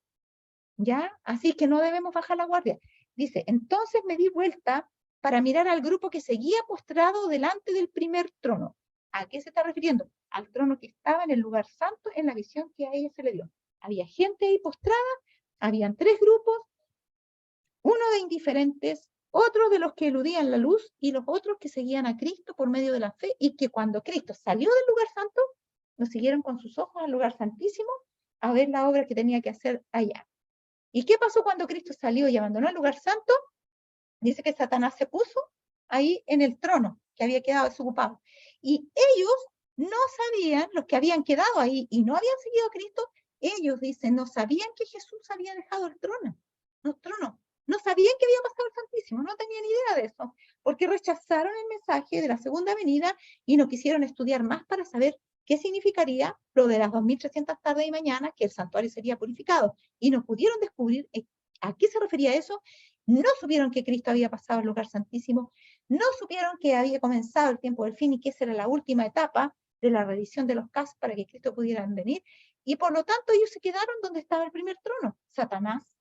¿ya? Así que no debemos bajar la guardia. Dice, entonces me di vuelta para mirar al grupo que seguía postrado delante del primer trono. ¿A qué se está refiriendo? Al trono que estaba en el lugar santo en la visión que a ella se le dio. Había gente ahí postrada, habían 3 grupos, uno de indiferentes, otros de los que eludían la luz y los otros que seguían a Cristo por medio de la fe y que cuando Cristo salió del lugar santo, lo siguieron con sus ojos al lugar santísimo a ver la obra que tenía que hacer allá. ¿Y qué pasó cuando Cristo salió y abandonó el lugar santo? Dice que Satanás se puso ahí en el trono que había quedado desocupado. Y ellos no sabían, los que habían quedado ahí y no habían seguido a Cristo, ellos dicen, no sabían que Jesús había dejado el trono. No sabían que había pasado el Santísimo, no tenían idea de eso, porque rechazaron el mensaje de la segunda venida y no quisieron estudiar más para saber qué significaría lo de las 2300 tardes y mañanas que el santuario sería purificado. Y no pudieron descubrir a qué se refería eso, no supieron que Cristo había pasado al lugar santísimo, no supieron que había comenzado el tiempo del fin y que esa era la última etapa de la revisión de los casos para que Cristo pudiera venir, y por lo tanto ellos se quedaron donde estaba el primer trono. Satanás,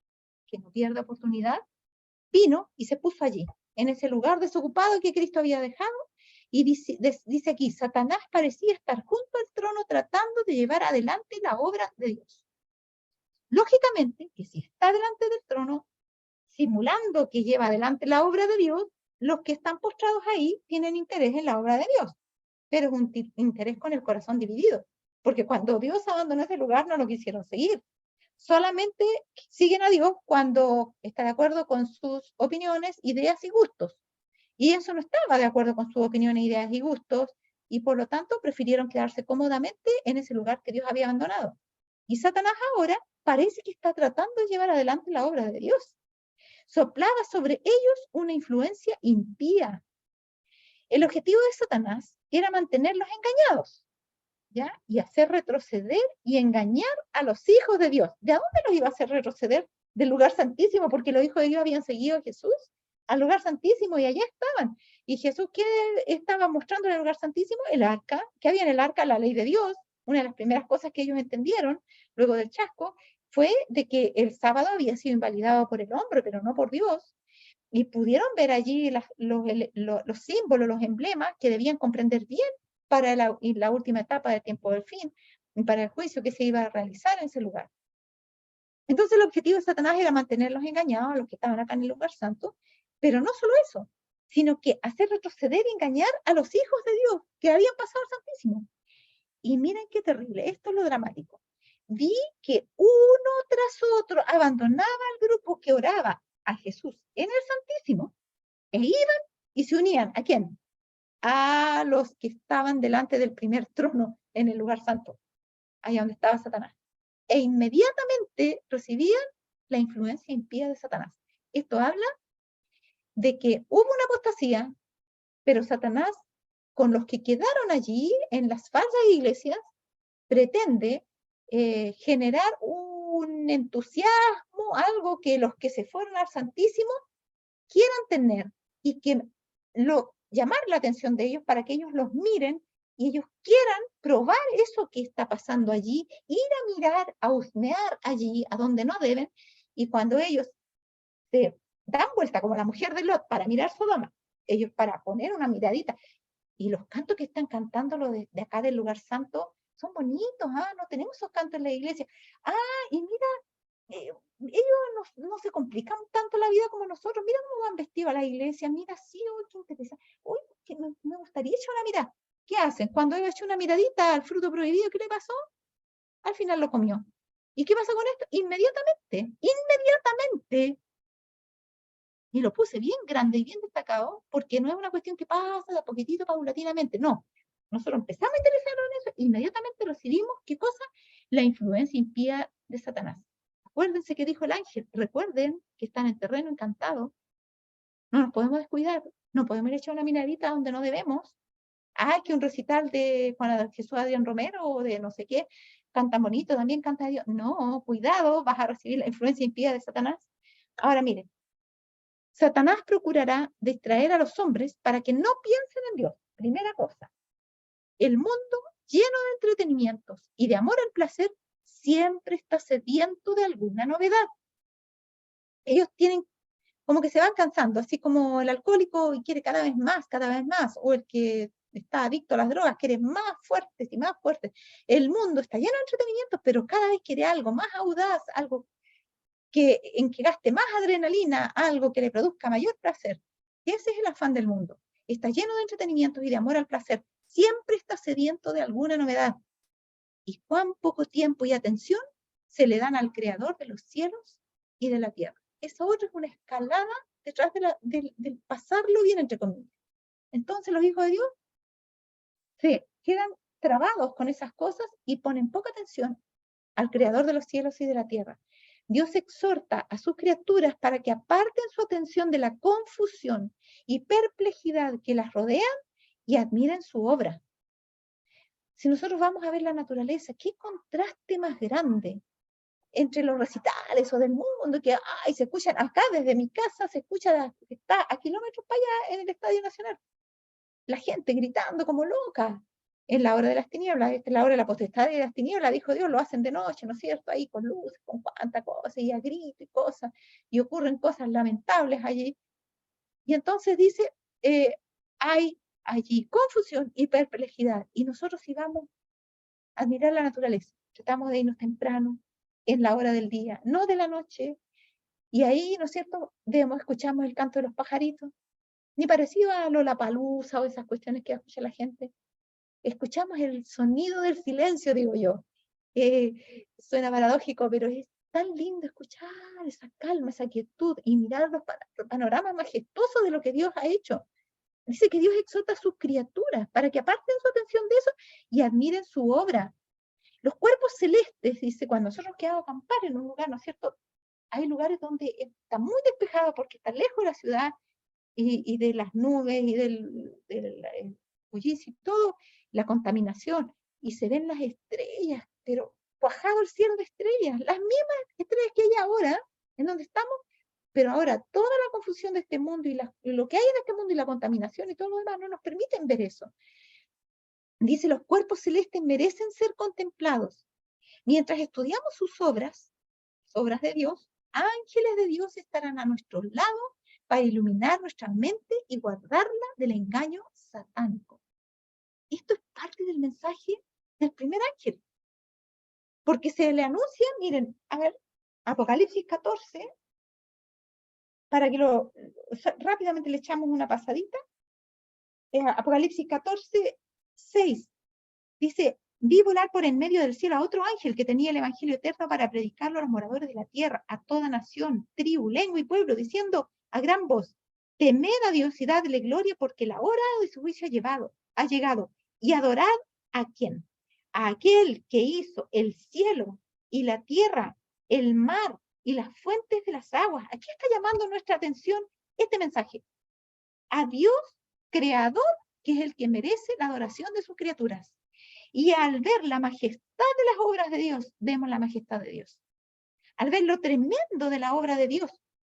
que no pierde oportunidad, vino y se puso allí, en ese lugar desocupado que Cristo había dejado, y dice aquí, Satanás parecía estar junto al trono tratando de llevar adelante la obra de Dios. Lógicamente, que si está delante del trono, simulando que lleva adelante la obra de Dios, los que están postrados ahí tienen interés en la obra de Dios, pero es un interés con el corazón dividido, porque cuando Dios abandonó ese lugar no lo quisieron seguir. Solamente siguen a Dios cuando está de acuerdo con sus opiniones, ideas y gustos. Y eso no estaba de acuerdo con sus opiniones, ideas y gustos, y por lo tanto prefirieron quedarse cómodamente en ese lugar que Dios había abandonado. Y Satanás ahora parece que está tratando de llevar adelante la obra de Dios. Soplaba sobre ellos una influencia impía. El objetivo de Satanás era mantenerlos engañados, ¿ya? Y hacer retroceder y engañar a los hijos de Dios. ¿De dónde los iba a hacer retroceder? Del lugar santísimo, porque los hijos de Dios habían seguido a Jesús al lugar santísimo y allá estaban. Y Jesús, ¿qué estaba mostrando en el lugar santísimo? El arca, que había en el arca la ley de Dios. Una de las primeras cosas que ellos entendieron luego del chasco fue de que el sábado había sido invalidado por el hombre, pero no por Dios, y pudieron ver allí los símbolos, los emblemas que debían comprender bien para la última etapa del tiempo del fin, y para el juicio que se iba a realizar en ese lugar. Entonces el objetivo de Satanás era mantenerlos engañados a los que estaban acá en el lugar santo, pero no solo eso, sino que hacer retroceder y engañar a los hijos de Dios que habían pasado al Santísimo. Y miren qué terrible, esto es lo dramático. Vi que uno tras otro abandonaba al grupo que oraba a Jesús en el Santísimo e iban y se unían. ¿A quién? A los que estaban delante del primer trono en el lugar santo, allá donde estaba Satanás. E inmediatamente recibían la influencia impía de Satanás. Esto habla de que hubo una apostasía, pero Satanás, con los que quedaron allí en las falsas iglesias, pretende generar un entusiasmo, algo que los que se fueron al Santísimo quieran tener y que llamar la atención de ellos para que ellos los miren y ellos quieran probar eso que está pasando allí, ir a mirar, a husmear allí, a donde no deben, y cuando ellos se dan vuelta como la mujer de Lot para mirar Sodoma, ellos para poner una miradita, y los cantos que están cantando los de acá del lugar santo son bonitos, no tenemos esos cantos en la iglesia, y mira, ellos no se complican tanto la vida como nosotros, mira cómo van vestidos a la iglesia, mira, sí, qué interesante, que me gustaría echar una mirada. ¿Qué hacen? Cuando él echó una miradita al fruto prohibido, ¿qué le pasó? Al final lo comió. ¿Y qué pasa con esto? Inmediatamente, y lo puse bien grande y bien destacado, porque no es una cuestión que pasa de a poquitito, paulatinamente, no. Nosotros empezamos a interesarnos en eso, inmediatamente recibimos, ¿qué cosa? La influencia impía de Satanás. Acuérdense que dijo el ángel, recuerden que están en terreno encantado, no nos podemos descuidar, no podemos ir a echar una miradita donde no debemos. Que un recital de Jesús Adrián Romero o de no sé qué, canta bonito, también canta a Dios. No, cuidado, vas a recibir la influencia impía de Satanás. Ahora miren, Satanás procurará distraer a los hombres para que no piensen en Dios. Primera cosa, el mundo lleno de entretenimientos y de amor al placer siempre está sediento de alguna novedad. Ellos tienen como que se van cansando, así como el alcohólico y quiere cada vez más, o el que está adicto a las drogas quiere más fuertes y más fuertes. El mundo está lleno de entretenimientos, pero cada vez quiere algo más audaz, algo en que gaste más adrenalina, algo que le produzca mayor placer. Y ese es el afán del mundo. Está lleno de entretenimientos y de amor al placer. Siempre está sediento de alguna novedad. Y cuán poco tiempo y atención se le dan al Creador de los cielos y de la tierra. Esa otra es una escalada detrás del pasarlo bien, entre comillas. Entonces los hijos de Dios se quedan trabados con esas cosas y ponen poca atención al Creador de los cielos y de la tierra. Dios exhorta a sus criaturas para que aparten su atención de la confusión y perplejidad que las rodean y admiren su obra. Si nosotros vamos a ver la naturaleza, qué contraste más grande entre los recitales o del mundo que se escuchan acá desde mi casa, se escucha, está a kilómetros para allá en el Estadio Nacional. La gente gritando como loca en la hora de las tinieblas, esta es la hora de la potestad de las tinieblas, dijo Dios, lo hacen de noche, ¿no es cierto? Ahí con luces, con cuánta cosa, y a grito y cosas, y ocurren cosas lamentables allí. Y entonces dice, hay allí confusión y perplejidad, y nosotros si vamos a admirar la naturaleza, tratamos de irnos temprano, en la hora del día, no de la noche, y ahí, ¿no es cierto?, escuchamos el canto de los pajaritos, ni parecido a Lollapalooza o esas cuestiones que escucha la gente. Escuchamos el sonido del silencio, digo yo. Suena paradójico, pero es tan lindo escuchar esa calma, esa quietud y mirar los panoramas majestuosos de lo que Dios ha hecho. Dice que Dios exhorta a sus criaturas para que aparten su atención de eso y admiren su obra. Los cuerpos celestes, dice, cuando nosotros quedamos a acampar en un lugar, ¿no es cierto? Hay lugares donde está muy despejado porque está lejos de la ciudad y de las nubes y del bullicio y todo, la contaminación, y se ven las estrellas, pero cuajado el cielo de estrellas, las mismas estrellas que hay ahora, en donde estamos, pero ahora toda la confusión de este mundo y lo que hay en este mundo y la contaminación y todo lo demás no nos permiten ver eso. Dice, los cuerpos celestes merecen ser contemplados. Mientras estudiamos sus obras, obras de Dios, ángeles de Dios estarán a nuestro lado para iluminar nuestra mente y guardarla del engaño satánico. Esto es parte del mensaje del primer ángel. Porque se le anuncia, miren, a ver, Apocalipsis 14, para que rápidamente le echamos una pasadita. Apocalipsis 14, 6, dice, vi volar por en medio del cielo a otro ángel que tenía el evangelio eterno para predicarlo a los moradores de la tierra, a toda nación, tribu, lengua y pueblo, diciendo a gran voz, temed a Dios y dadle gloria porque la hora de su juicio ha llegado, y adorad a quién, a aquel que hizo el cielo y la tierra, el mar y las fuentes de las aguas. Aquí está llamando nuestra atención este mensaje. A Dios creador, que es el que merece la adoración de sus criaturas. Y al ver la majestad de las obras de Dios, vemos la majestad de Dios. Al ver lo tremendo de la obra de Dios,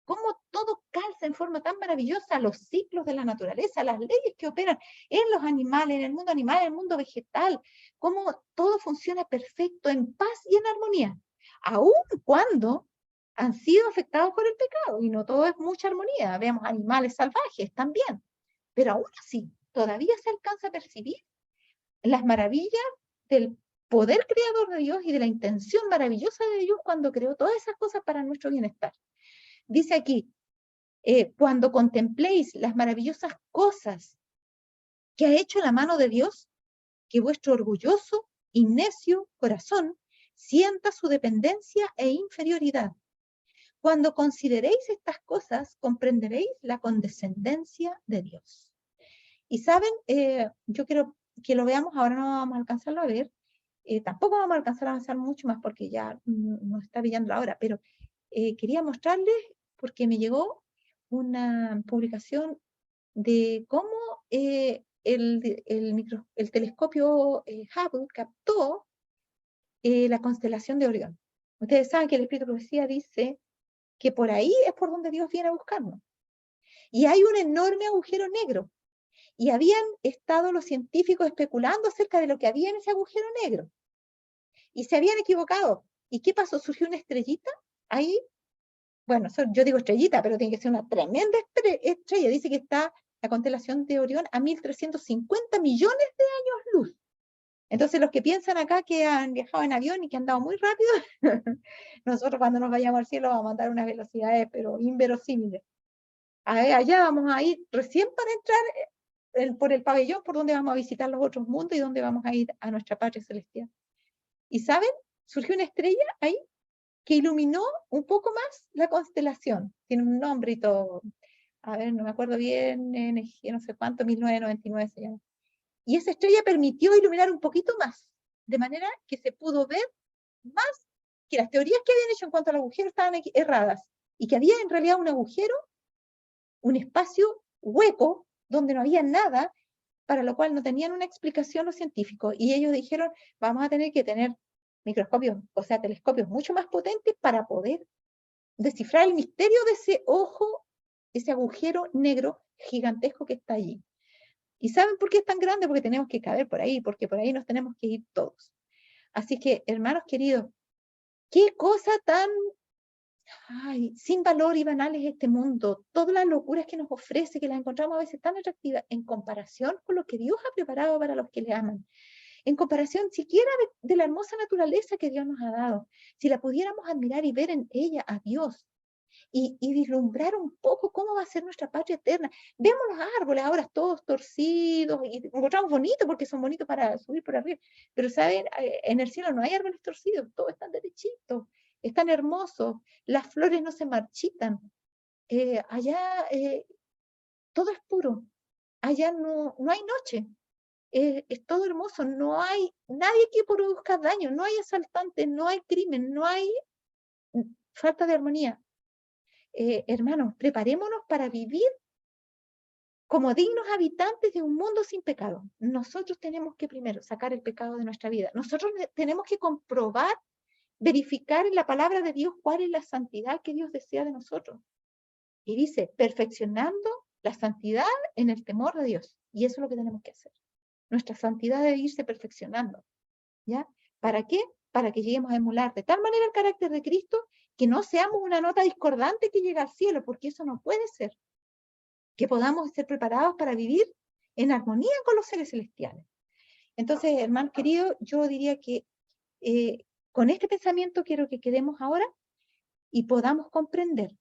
cómo todo calza en forma tan maravillosa, los ciclos de la naturaleza, las leyes que operan en los animales, en el mundo animal, en el mundo vegetal, cómo todo funciona perfecto, en paz y en armonía, aun cuando han sido afectados por el pecado, y no todo es mucha armonía, vemos animales salvajes también, pero aún así, todavía se alcanza a percibir las maravillas del poder creador de Dios y de la intención maravillosa de Dios cuando creó todas esas cosas para nuestro bienestar. Dice aquí, cuando contempléis las maravillosas cosas que ha hecho la mano de Dios, que vuestro orgulloso y necio corazón sienta su dependencia e inferioridad. Cuando consideréis estas cosas, comprenderéis la condescendencia de Dios. Y saben, yo quiero que lo veamos, ahora no vamos a alcanzarlo a ver, tampoco vamos a alcanzar a avanzar mucho más porque ya nos está brillando la hora, pero quería mostrarles, porque me llegó una publicación de cómo el telescopio Hubble captó la constelación de Orión. Ustedes saben que el Espíritu de Profecía dice que por ahí es por donde Dios viene a buscarnos. Y hay un enorme agujero negro. Y habían estado los científicos especulando acerca de lo que había en ese agujero negro. Y se habían equivocado. ¿Y qué pasó? Surgió una estrellita ahí. Bueno, yo digo estrellita, pero tiene que ser una tremenda estrella. Dice que está la constelación de Orión a 1.350 millones de años luz. Entonces, los que piensan acá que han viajado en avión y que han dado muy rápido, nosotros cuando nos vayamos al cielo vamos a mandar unas velocidades, pero inverosímiles. Allá vamos a ir recién para entrar por el pabellón por donde vamos a visitar los otros mundos y donde vamos a ir a nuestra patria celestial. Y ¿saben? Surgió una estrella ahí que iluminó un poco más la constelación. Tiene un nombre y todo. A ver, no me acuerdo bien, no sé cuánto, 1999 se llama. Y esa estrella permitió iluminar un poquito más, de manera que se pudo ver más, que las teorías que habían hecho en cuanto al agujero estaban erradas, y que había en realidad un agujero, un espacio hueco, donde no había nada, para lo cual no tenían una explicación los científicos, y ellos dijeron, vamos a tener que tener microscopios, o sea, telescopios mucho más potentes para poder descifrar el misterio de ese ojo, ese agujero negro gigantesco que está allí. ¿Y saben por qué es tan grande? Porque tenemos que caber por ahí, porque por ahí nos tenemos que ir todos. Así que, hermanos queridos, qué cosa tan sin valor y banal es este mundo. Todas las locuras que nos ofrece, que las encontramos a veces tan atractivas, en comparación con lo que Dios ha preparado para los que le aman. En comparación siquiera de la hermosa naturaleza que Dios nos ha dado. Si la pudiéramos admirar y ver en ella a Dios, y vislumbrar un poco cómo va a ser nuestra patria eterna. Vemos los árboles ahora todos torcidos y encontramos bonitos porque son bonitos para subir por arriba, pero saben, en el cielo no hay árboles torcidos, todos están derechitos, están hermosos, las flores no se marchitan, allá todo es puro, allá no hay noche, es todo hermoso, no hay nadie que produzca daño, no hay asaltantes, no hay crimen, no hay falta de armonía. Hermanos, preparémonos para vivir como dignos habitantes de un mundo sin pecado. Nosotros tenemos que primero sacar el pecado de nuestra vida. Nosotros tenemos que comprobar, verificar en la palabra de Dios cuál es la santidad que Dios desea de nosotros. Y dice, perfeccionando la santidad en el temor de Dios. Y eso es lo que tenemos que hacer. Nuestra santidad debe irse perfeccionando. ¿Ya? ¿Para qué? Para que lleguemos a emular de tal manera el carácter de Cristo que no seamos una nota discordante que llega al cielo, porque eso no puede ser. Que podamos ser preparados para vivir en armonía con los seres celestiales. Entonces, hermano querido, yo diría que con este pensamiento quiero que quedemos ahora y podamos comprender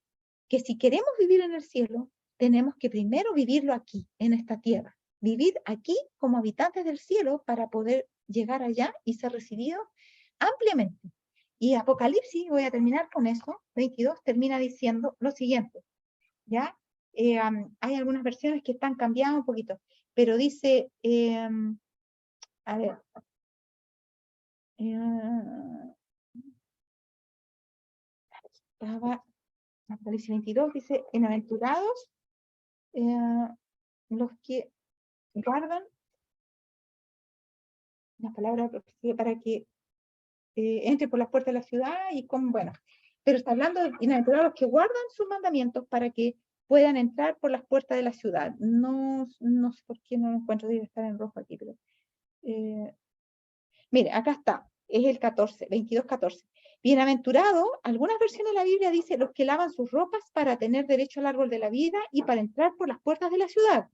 que si queremos vivir en el cielo, tenemos que primero vivirlo aquí, en esta tierra. Vivir aquí como habitantes del cielo para poder llegar allá y ser recibidos ampliamente. Y Apocalipsis, voy a terminar con eso, 22, termina diciendo lo siguiente, ¿ya? Hay algunas versiones que están cambiadas un poquito, pero dice, a ver, Apocalipsis 22 dice, bienaventurados los que guardan la palabra para que entre por las puertas de la ciudad y con, bueno, pero está hablando de bienaventurados los que guardan sus mandamientos para que puedan entrar por las puertas de la ciudad. No sé por qué no lo encuentro, debe estar en rojo aquí, pero mire, acá está, es el 14, 22, 14. Bienaventurado, algunas versiones de la Biblia dice los que lavan sus ropas para tener derecho al árbol de la vida y para entrar por las puertas de la ciudad.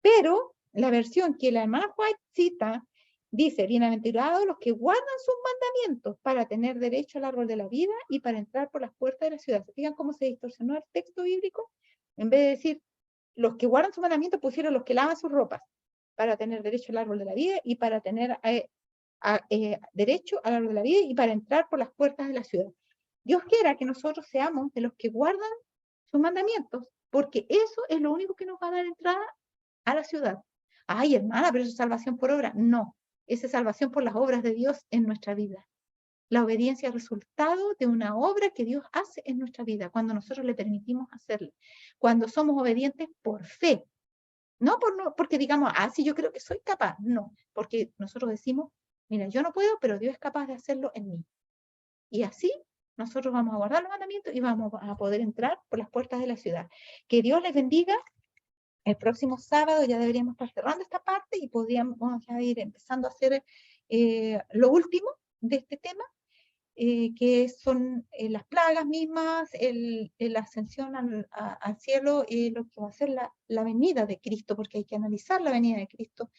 Pero la versión que la hermana White cita dice, bienaventurados los que guardan sus mandamientos para tener derecho al árbol de la vida y para entrar por las puertas de la ciudad. ¿Se fijan cómo se distorsionó el texto bíblico? En vez de decir, los que guardan sus mandamientos, pusieron los que lavan sus ropas para tener derecho al árbol de la vida y para tener derecho al árbol de la vida y para entrar por las puertas de la ciudad. Dios quiera que nosotros seamos de los que guardan sus mandamientos, porque eso es lo único que nos va a dar entrada a la ciudad. Ay, hermana, pero eso es salvación por obra. No, esa es salvación por las obras de Dios en nuestra vida. La obediencia es resultado de una obra que Dios hace en nuestra vida, cuando nosotros le permitimos hacerlo. Cuando somos obedientes por fe. No porque digamos, sí, yo creo que soy capaz. No, porque nosotros decimos, mira, yo no puedo, pero Dios es capaz de hacerlo en mí. Y así nosotros vamos a guardar los mandamientos y vamos a poder entrar por las puertas de la ciudad. Que Dios les bendiga. El próximo sábado ya deberíamos estar cerrando esta parte y podríamos ya ir empezando a hacer lo último de este tema, que son las plagas mismas, la ascensión al cielo, lo que va a ser la venida de Cristo, porque hay que analizar la venida de Cristo.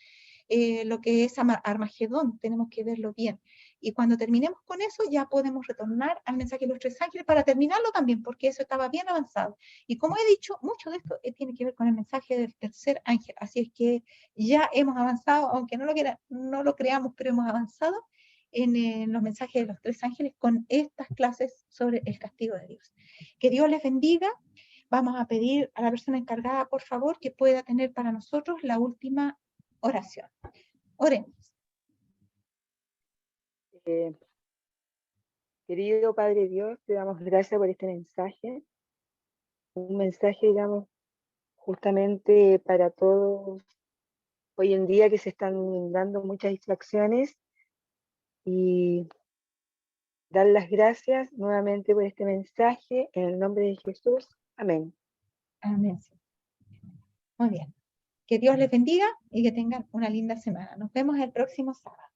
Lo que es Armagedón, tenemos que verlo bien. Y cuando terminemos con eso, ya podemos retornar al mensaje de los 3 ángeles para terminarlo también, porque eso estaba bien avanzado. Y como he dicho, mucho de esto tiene que ver con el mensaje del 3er ángel. Así es que ya hemos avanzado, aunque no lo creamos, pero hemos avanzado en los mensajes de los 3 ángeles con estas clases sobre el castigo de Dios. Que Dios les bendiga. Vamos a pedir a la persona encargada, por favor, que pueda tener para nosotros la última oración. Oremos. Querido Padre Dios, te damos gracias por este mensaje. Un mensaje, digamos, justamente para todos hoy en día que se están dando muchas distracciones, y dar las gracias nuevamente por este mensaje en el nombre de Jesús. Amén. Amén. Muy bien. Que Dios les bendiga y que tengan una linda semana. Nos vemos el próximo sábado.